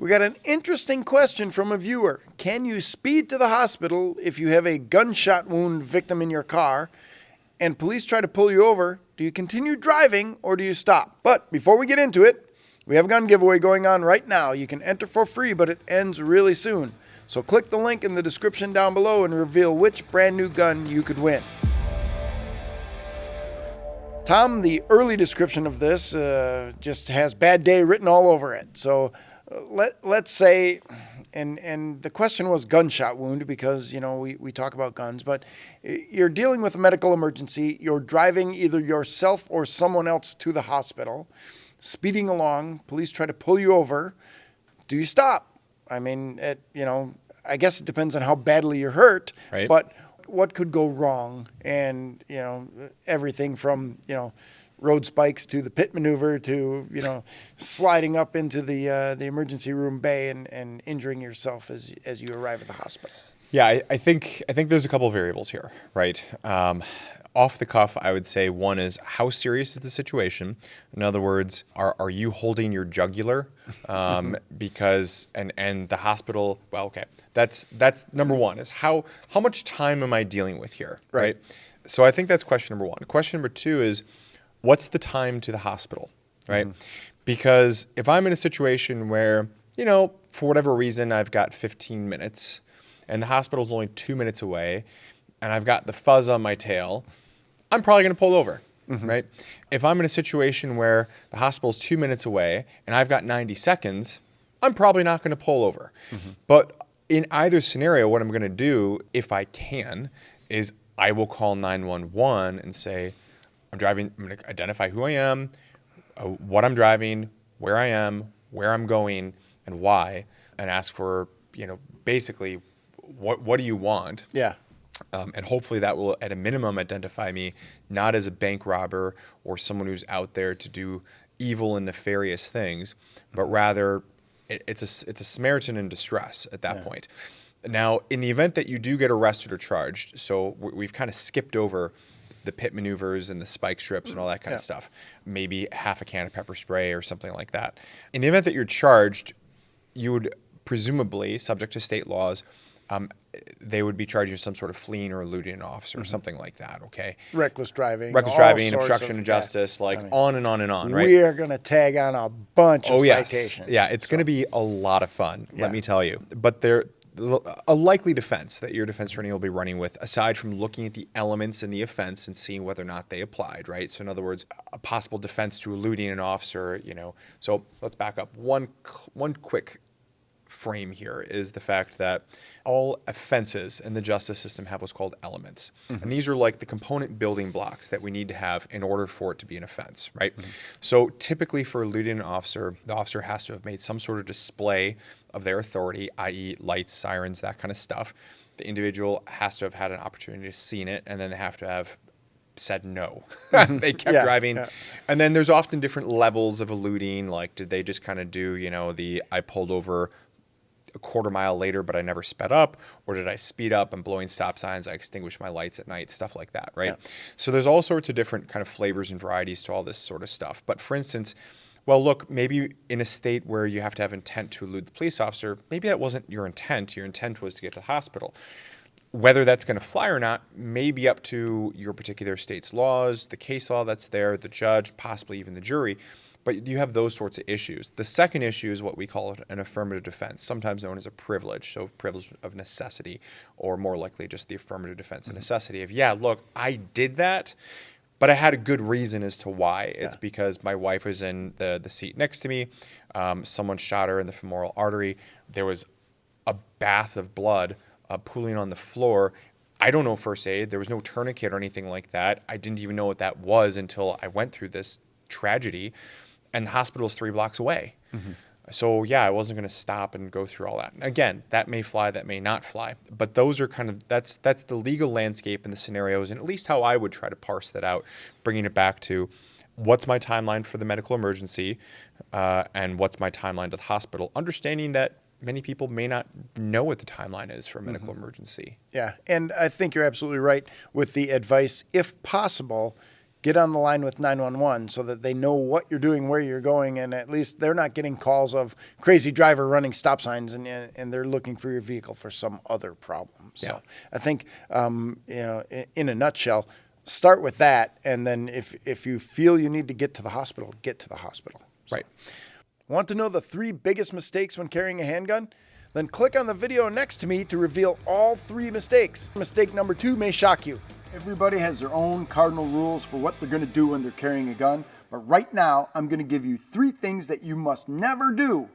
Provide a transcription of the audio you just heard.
We got an interesting question from a viewer. Can you speed to the hospital if you have a gunshot wound victim in your car and police try to pull you over? Do you continue driving or do you stop? But before we get into it, we have a gun giveaway going on right now. You can enter for free, but it ends really soon. So click the link in the description down below and reveal which brand new gun you could win. Tom, the early description of this just has bad day written all over it. So let's say, and the question was gunshot wound because, we talk about guns, but you're dealing with a medical emergency. You're driving either yourself or someone else to the hospital, speeding along. Police try to pull you over. Do you stop? I mean, I guess it depends on how badly you're hurt, right? But what could go wrong? And, everything from, road spikes to the pit maneuver to, sliding up into the emergency room bay and injuring yourself as you arrive at the hospital. Yeah, I think there's a couple of variables here, right? Off the cuff, I would say one is how serious is the situation? In other words, are you holding your jugular? Because and the hospital, well, okay, that's number one is how much time am I dealing with here, right? So I think that's question number one. Question number two is what's the time to the hospital, right? Because if I'm in a situation where, for whatever reason, I've got 15 minutes and the hospital's only 2 minutes away and I've got the fuzz on my tail, I'm probably going to pull over, right? If I'm in a situation where the hospital's 2 minutes away and I've got 90 seconds, I'm probably not going to pull over. But in either scenario, what I'm going to do, if I can, is I will call 911 and say, I'm driving, I'm going to identify who I am, what I'm driving, where I am, where I'm going, and why, and ask for, basically, what do you want? Yeah. And hopefully that will, at a minimum, identify me not as a bank robber or someone who's out there to do evil and nefarious things, but rather it's a Samaritan in distress at that point. Now, in the event that you do get arrested or charged, so we've kind of skipped over the pit maneuvers and the spike strips and all that kind of stuff, maybe half a can of pepper spray or something like that. In the event that you're charged, you would presumably, subject to state laws, they would be charging you some sort of fleeing or eluding an officer or something like that, okay? Reckless driving, obstruction of justice, on and on and on, right? We are going to tag on a bunch of citations. Yeah, it's going to be a lot of fun, let me tell you. But a likely defense that your defense attorney will be running with, aside from looking at the elements in the offense and seeing whether or not they applied, right? So in other words, a possible defense to eluding an officer, So let's back up. One quick frame here is the fact that all offenses in the justice system have what's called elements. And these are like the component building blocks that we need to have in order for it to be an offense, right? So typically for eluding an officer, the officer has to have made some sort of display of their authority, i.e. lights, sirens, that kind of stuff. The individual has to have had an opportunity to see it, and then they have to have said no. They kept driving. Yeah. And then there's often different levels of eluding. Like, did they just kind of do, I pulled over a quarter mile later, but I never sped up? Or did I speed up and blowing stop signs? I extinguished my lights at night, stuff like that, right? Yeah. So there's all sorts of different kind of flavors and varieties to all this sort of stuff. But for instance, well, look, maybe in a state where you have to have intent to elude the police officer, maybe that wasn't your intent. Your intent was to get to the hospital. Whether that's going to fly or not may be up to your particular state's laws, the case law that's there, the judge, possibly even the jury. But you have those sorts of issues. The second issue is what we call an affirmative defense, sometimes known as a privilege, so privilege of necessity, or more likely just the affirmative defense of necessity of, look, I did that, but I had a good reason as to why. It's because my wife was in the seat next to me. Someone shot her in the femoral artery. There was a bath of blood pooling on the floor. I don't know first aid. There was no tourniquet or anything like that. I didn't even know what that was until I went through this tragedy. And the hospital is 3 blocks away. So I wasn't going to stop and go through all that. Again, that may fly, that may not fly. But those are that's the legal landscape and the scenarios, and at least how I would try to parse that out, bringing it back to what's my timeline for the medical emergency and what's my timeline to the hospital, understanding that many people may not know what the timeline is for a medical emergency. Yeah, and I think you're absolutely right with the advice, if possible, get on the line with 911 so that they know what you're doing, where you're going, and at least they're not getting calls of crazy driver running stop signs and they're looking for your vehicle for some other problem. So I think, in a nutshell, start with that, and then if you feel you need to get to the hospital, get to the hospital. So, Right. want to know the 3 biggest mistakes when carrying a handgun? Then click on the video next to me to reveal all 3 mistakes. Mistake number 2 may shock you. Everybody has their own cardinal rules for what they're going to do when they're carrying a gun. But right now, I'm going to give you 3 things that you must never do